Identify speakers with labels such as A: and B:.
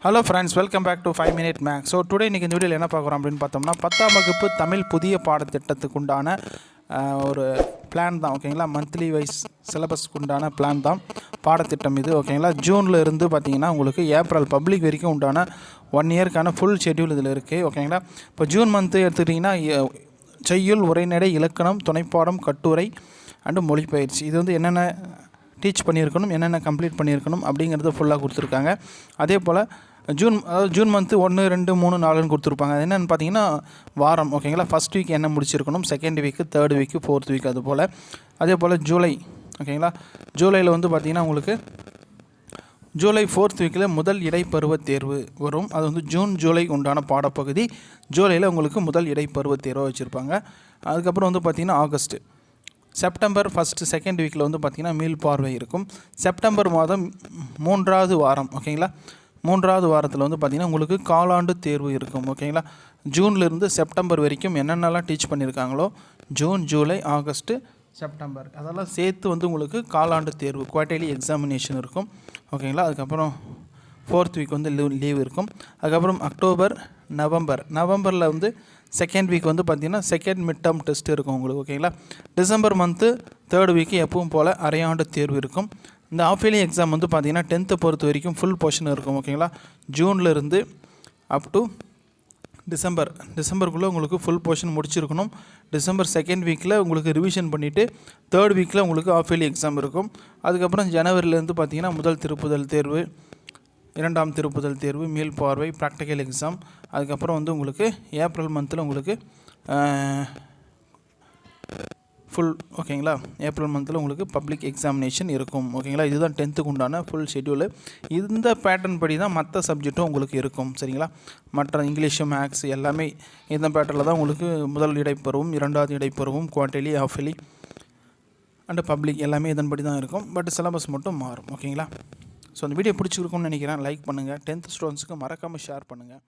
A: Hello friends, welcome back to 5 Minute Max. So today இன்றைக்கி இந்த வீடியோவில் என்ன பார்க்குறோம் அப்படின்னு பார்த்தோம்னா 10ஆம் வகுப்பு தமிழ் புதிய பாடத்திட்டத்துக்கு உண்டான ஒரு பிளான் தான். ஓகேங்களா, மந்த்லி வைஸ் சிலபஸ்க்கு உண்டான பிளான் தான் பாடத்திட்டம் இது. ஓகேங்களா, ஜூனில் இருந்து பார்த்தீங்கன்னா உங்களுக்கு ஏப்ரல் பப்ளிக் வரைக்கும் உண்டான 1 இயர்க்கான ஃபுல் ஷெட்யூல் இதில் இருக்குது. ஓகேங்களா, இப்போ ஜூன் மந்த்து எடுத்துக்கிட்டிங்கன்னா செய்யுள், உரைநடை, இலக்கணம், துணைப்பாடம், கட்டுரை அண்டு மொழிபெயர்ச்சி, இது வந்து என்னென்ன டீச் பண்ணியிருக்கணும், என்னென்ன கம்ப்ளீட் பண்ணியிருக்கணும் அப்படிங்கிறத ஃபுல்லாக கொடுத்துருக்காங்க. அதே போல் ஜூன் மந்த்து 1, 2, 3, 4ன்னு கொடுத்துருப்பாங்க. அது என்னென்னு பார்த்தீங்கன்னா வாரம். ஓகேங்களா, ஃபஸ்ட் வீக் என்ன முடிச்சிருக்கணும், second week, third week, fourth week, அது போல். அதே போல் ஜூலை. ஓகேங்களா, ஜூலையில் வந்து பார்த்திங்கன்னா உங்களுக்கு ஜூலை 4th வீக்கில் முதல் இடைப்பருவ தேர்வு வரும். அது வந்து ஜூலை உண்டான பாடப்பகுதி. ஜூலையில் உங்களுக்கு முதல் இடைப்பருவ தேர்வாக வச்சுருப்பாங்க. அதுக்கப்புறம் வந்து பார்த்திங்கன்னா ஆகஸ்ட்டு, செப்டம்பர் 1st, 2nd வீக்கில் வந்து பார்த்திங்கன்னா மீள் பார்வை இருக்கும். செப்டம்பர் மாதம் 3வது வாரம். ஓகேங்களா, 3வது வாரத்தில் வந்து பார்த்திங்கன்னா உங்களுக்கு காலாண்டு தேர்வு இருக்கும். ஓகேங்களா, ஜூன்லேருந்து செப்டம்பர் வரைக்கும் என்னென்னலாம் டீச் பண்ணியிருக்காங்களோ ஜூன், ஜூலை, ஆகஸ்ட்டு, செப்டம்பர் அதெல்லாம் சேர்த்து வந்து உங்களுக்கு காலாண்டு தேர்வு, குவார்ட்டர்லி எக்ஸாமினேஷன் இருக்கும். ஓகேங்களா, அதுக்கப்புறம் 4th வீக் வந்து லீவ் இருக்கும். அதுக்கப்புறம் அக்டோபர், நவம்பரில் வந்து 2nd வீக் வந்து பார்த்திங்கன்னா செகண்ட் மிட் டேர்ம் டெஸ்ட் இருக்கும் உங்களுக்கு. ஓகேங்களா, டிசம்பர் மந்த்து 3rd வீக்கு எப்பவும் போல் அரையாண்டு தேர்வு இருக்கும். இந்த ஆஃப் இயர்லி எக்ஸாம் வந்து பார்த்திங்கன்னா 10th பொறுத்த வரைக்கும் ஃபுல் போர்ஷன் இருக்கும். ஓகேங்களா, ஜூன்லேருந்து அப் டு டிசம்பருக்குள்ளே உங்களுக்கு ஃபுல் போர்ஷன் முடிச்சிருக்கணும். டிசம்பர் 2nd வீக்கில் உங்களுக்கு ரிவிஷன் பண்ணிவிட்டு 3rd வீக்கில் உங்களுக்கு ஆஃப் இயர்லி எக்ஸாம் இருக்கும். அதுக்கப்புறம் ஜனவரிலேருந்து பார்த்திங்கன்னா முதல் திருப்புதல் தேர்வு, 2ஆம் திருப்புதல் தேர்வு, மீள் பார்வை, ப்ராக்டிக்கல் எக்ஸாம். அதுக்கப்புறம் வந்து உங்களுக்கு ஏப்ரல் மந்தில் உங்களுக்கு ஃபுல். ஓகேங்களா, ஏப்ரல் மந்தில் உங்களுக்கு பப்ளிக் எக்ஸாமினேஷன் இருக்கும். ஓகேங்களா, இதுதான் 10th உண்டான ஃபுல் ஷெட்யூலு. இந்த பேட்டர்ன் படி தான் மற்ற சப்ஜெக்ட்டும் உங்களுக்கு இருக்கும். சரிங்களா, மற்ற இங்கிலீஷு, மேக்ஸ் எல்லாமே இந்த பேட்டர்னில் தான் உங்களுக்கு முதல் இடைப்பருவம், 2வது இடைப்பருவம், quarterly, half yearly and public எல்லாமே இதன்படி தான் இருக்கும். பட் சிலபஸ் மட்டும் மாறும். ஓகேங்களா, ஸோ அந்த வீடியோ பிடிச்சிருக்கும்னு நினைக்கிறேன். லைக் பண்ணுங்கள். 10th ஸ்டூடெண்ட்ஸுக்கு மறக்காமல் ஷேர் பண்ணுங்கள்.